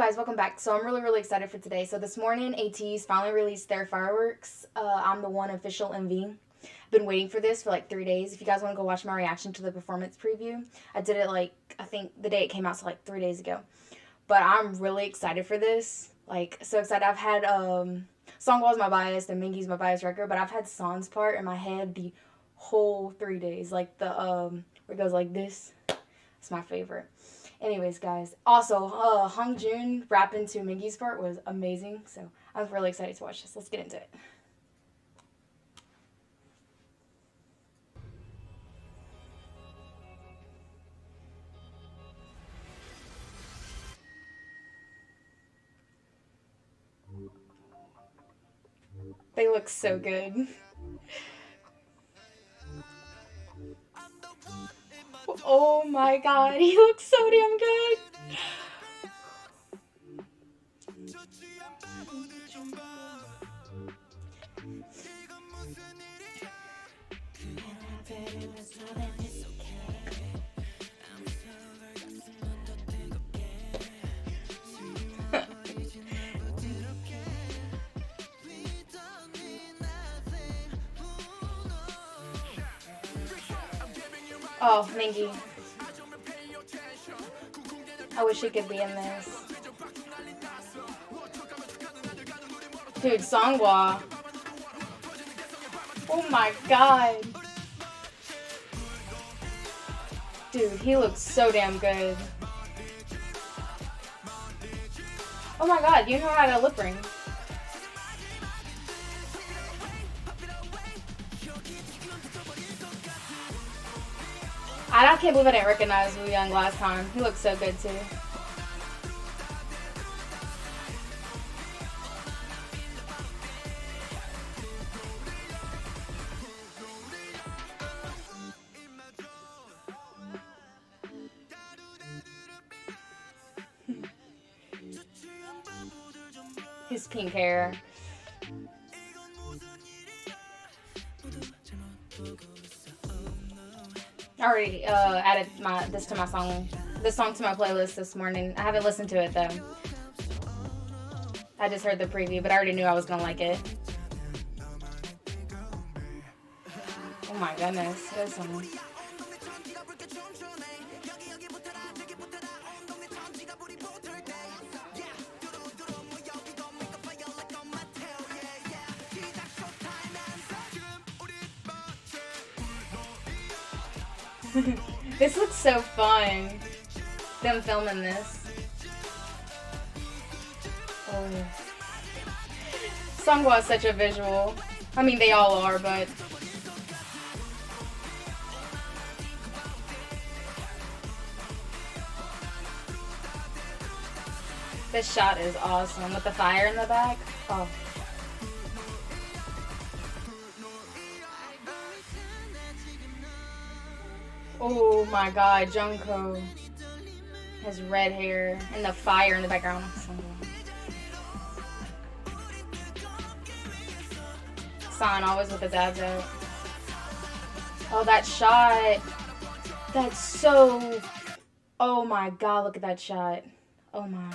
guys, welcome back. So I'm really excited for today. So this morning, Ateez finally released their fireworks. I'm the one official MV. I've been waiting for this for like 3 days. If you guys want to go watch my reaction to the performance preview, I did it like, I think the day it came out, so like 3 days ago. But I'm really excited for this. Like, so excited. I've had, Songwall's my bias and Mingy's my bias record, but I've had Son's part in my head the whole 3 days. Like the, where it goes like this. It's my favorite. Anyways, guys. Also, Hung Joon rapping to Mingy's part was amazing. So I'm really excited to watch this. Let's get into it. They look so good. Oh my god, he looks so damn good. Oh, Mingy. I wish he could be in this. Dude, Songwa. Oh my god. Dude, he looks so damn good. Oh my god, you know how to lip ring. I can't believe I didn't recognize Woo Young last time. He looks so good too. His pink hair. I already added this song to my playlist this morning. I haven't listened to it though. I just heard the preview, but I already knew I was gonna like it. Oh my goodness, there's some. This looks so fun. Them filming this. Oh. Songwa is such a visual. I mean, they all are, but. This shot is awesome with the fire in the back. Oh. Oh my god, Jungkook. His red hair and the fire in the background. San always with his abs out. Oh, that shot. That's so... Oh my god, look at that shot. Oh my.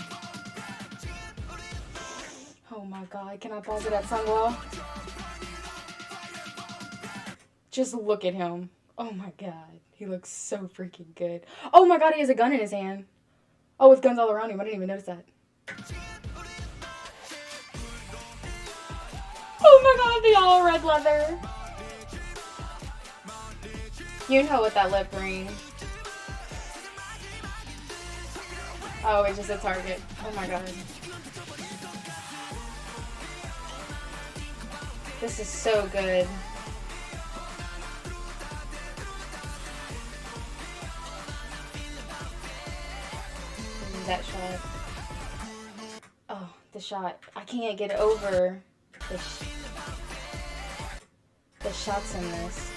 Oh my god, can I pause it at Sungwoo? Just look at him. Oh my god, he looks so freaking good. Oh my god, he has a gun in his hand. Oh, with guns all around him. I didn't even notice that. Oh my god, they all red leather. You know with that lip ring. Oh, it's just a target. Oh my god. This is so good. That shot. Oh, the shot. I can't get over the shots in this.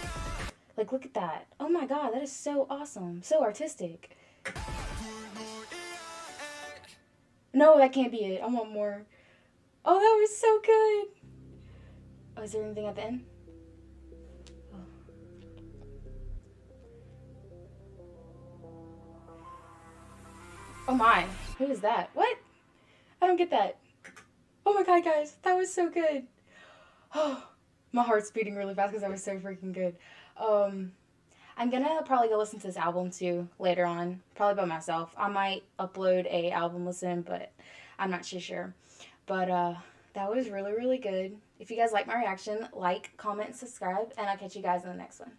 Like, look at that. Oh my god, that is so awesome. So artistic. No, that can't be it. I want more. Oh, that was so good. Oh, is there anything at the end? Oh my. Who is that? What? don't get that. Oh my god, guys, that was so good. Oh, my heart's beating really fast because that was so freaking good. I'm gonna probably go listen to this album too later on, probably by myself. I might upload a album listen, but I'm not too sure. But that was really, really good. If you guys like my reaction, like, comment, and subscribe, and I'll catch you guys in the next one.